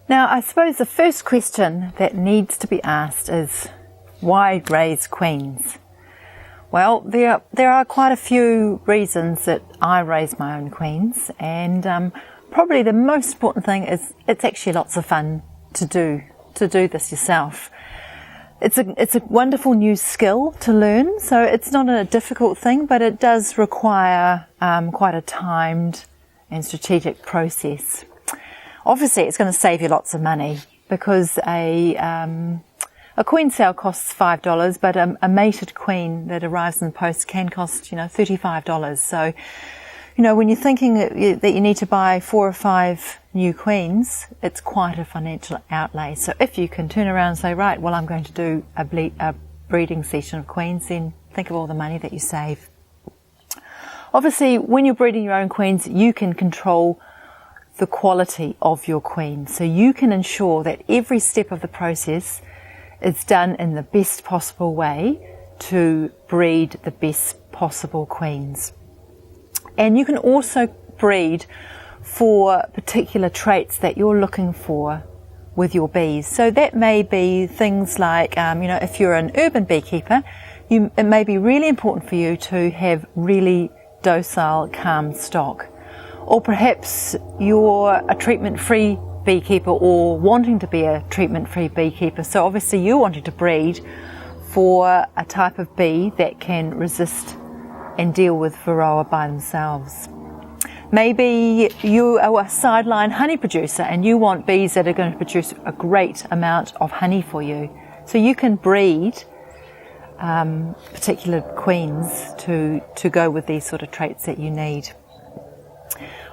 Now, I suppose the first question that needs to be asked is, why raise queens? Well, there are quite a few reasons that I raise my own queens, and probably the most important thing is it's actually lots of fun to do this yourself. It's a wonderful new skill to learn, so it's not a difficult thing, but it does require quite a timed and strategic process. Obviously, it's going to save you lots of money because a queen cell costs $5, but a mated queen that arrives in the post can cost, $35. So, when you're thinking that you need to buy 4 or 5 new queens, it's quite a financial outlay. So if you can turn around and say, right, well, I'm going to do a breeding session of queens, then think of all the money that you save. Obviously, when you're breeding your own queens, you can control the quality of your queen. So you can ensure that every step of the process is done in the best possible way to breed the best possible queens. And you can also breed for particular traits that you're looking for with your bees. So that may be things like, if you're an urban beekeeper, it may be really important for you to have really docile, calm stock. Or perhaps you're a treatment-free beekeeper or wanting to be a treatment-free beekeeper. So obviously you're wanting to breed for a type of bee that can resist and deal with varroa by themselves. Maybe you are a sideline honey producer and you want bees that are going to produce a great amount of honey for you. So you can breed particular queens to go with these sort of traits that you need.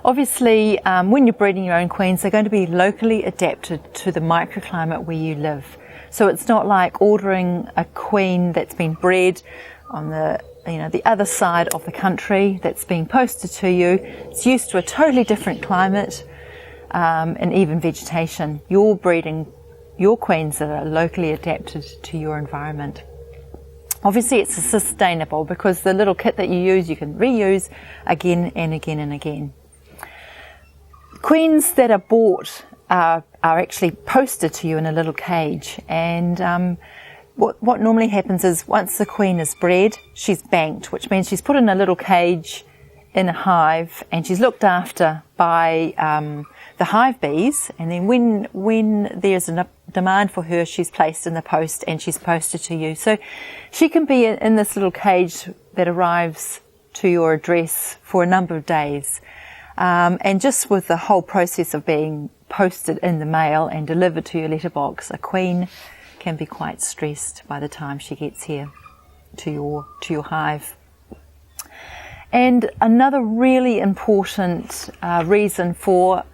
Obviously, when you're breeding your own queens, they're going to be locally adapted to the microclimate where you live. So it's not like ordering a queen that's been bred on the other side of the country that's being posted to you. It's used to a totally different climate and even vegetation. You're breeding your queens that are locally adapted to your environment. Obviously, it's sustainable because the little kit that you use, you can reuse again and again and again. Queens that are bought are actually posted to you in a little cage, and what normally happens is once the queen is bred, she's banked, which means she's put in a little cage in a hive and she's looked after by the hive bees, and then when there's a demand for her, she's placed in the post and she's posted to you. So she can be in this little cage that arrives to your address for a number of days. And just with the whole process of being posted in the mail and delivered to your letterbox, a queen can be quite stressed by the time she gets here to your hive. And another really important reason for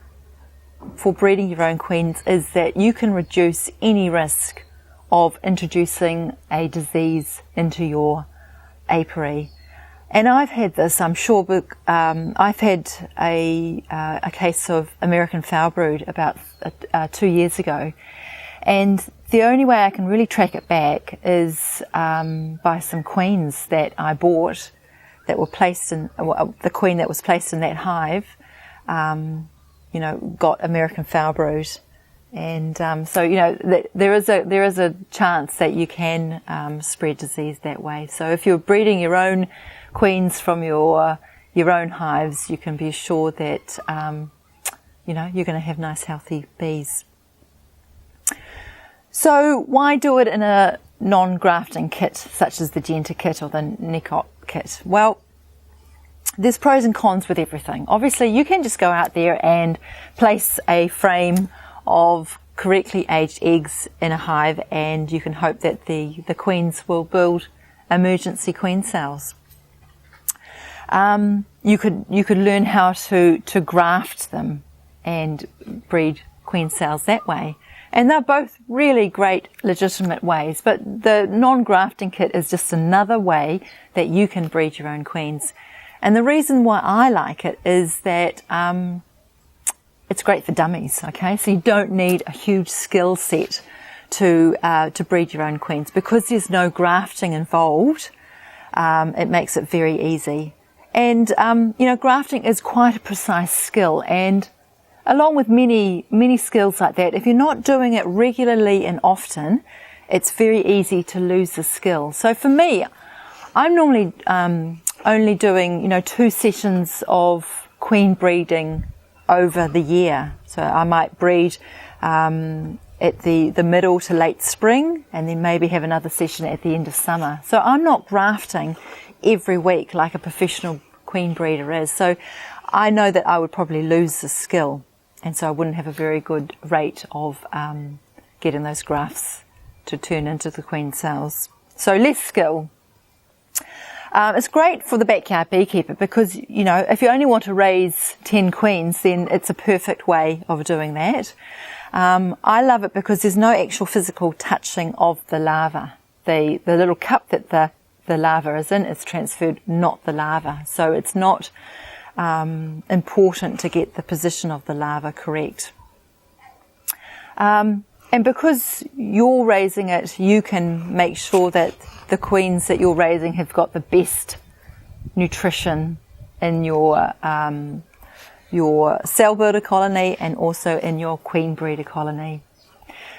breeding your own queens is that you can reduce any risk of introducing a disease into your apiary. And I've had this, I'm sure, but I've had a case of American foul brood about 2 years ago. And the only way I can really track it back is by some queens that I bought that were placed in, the queen that was placed in that hive, got American foul brood. And so there is a chance that you can spread disease that way. So if you're breeding your own queens from your own hives, you can be assured that you're going to have nice healthy bees. So why do it in a non-grafting kit such as the Genta kit or the Nicot kit? Well, there's pros and cons with everything. Obviously, you can just go out there and place a frame of correctly aged eggs in a hive, and you can hope that the queens will build emergency queen cells. You could learn how to graft them and breed queen cells that way. And they're both really great legitimate ways, but the non-grafting kit is just another way that you can breed your own queens. And the reason why I like it is that it's great for dummies, okay? So you don't need a huge skill set to breed your own queens. Because there's no grafting involved, it makes it very easy. And, grafting is quite a precise skill, and along with many skills like that, if you're not doing it regularly and often, it's very easy to lose the skill. So for me, I'm normally only doing 2 sessions of queen breeding over the year. So I might breed at the middle to late spring, and then maybe have another session at the end of summer. So I'm not grafting every week like a professional queen breeder is. So I know that I would probably lose the skill, and so I wouldn't have a very good rate of getting those grafts to turn into the queen cells. So less skill. It's great for the backyard beekeeper because, if you only want to raise 10 queens, then it's a perfect way of doing that. I love it because there's no actual physical touching of the larva. The little cup that the larva is in is transferred, not the larva. So it's not important to get the position of the larva correct. And because you're raising it, you can make sure that the queens that you're raising have got the best nutrition in your cell builder colony and also in your queen breeder colony.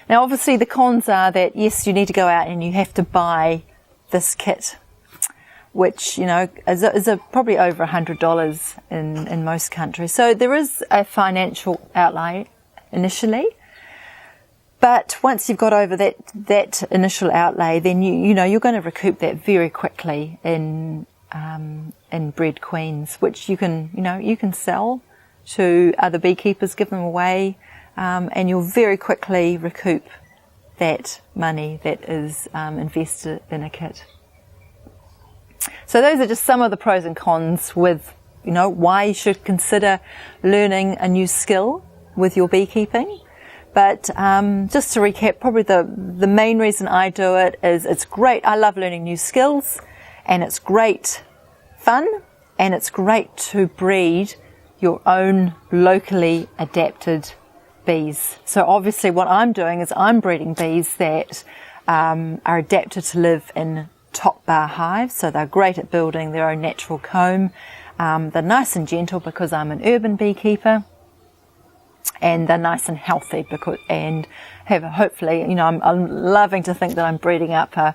Now obviously the cons are that yes, you need to go out and you have to buy this kit, which is probably over $100 in most countries. So there is a financial outlay initially. But once you've got over that initial outlay, then you're going to recoup that very quickly in bred queens, which you can sell to other beekeepers, give them away, and you'll very quickly recoup that money that is invested in a kit. So those are just some of the pros and cons with why you should consider learning a new skill with your beekeeping. But just to recap, probably the main reason I do it is it's great. I love learning new skills, and it's great fun, and it's great to breed your own locally adapted bees. So obviously what I'm doing is I'm breeding bees that are adapted to live in top bar hives. So they're great at building their own natural comb. They're nice and gentle because I'm an urban beekeeper. And they're nice and healthy and have hopefully, I'm loving to think that I'm breeding up a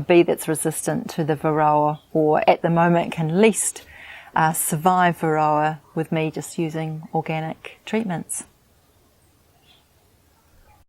bee that's resistant to the varroa, or at the moment can at least survive varroa with me just using organic treatments.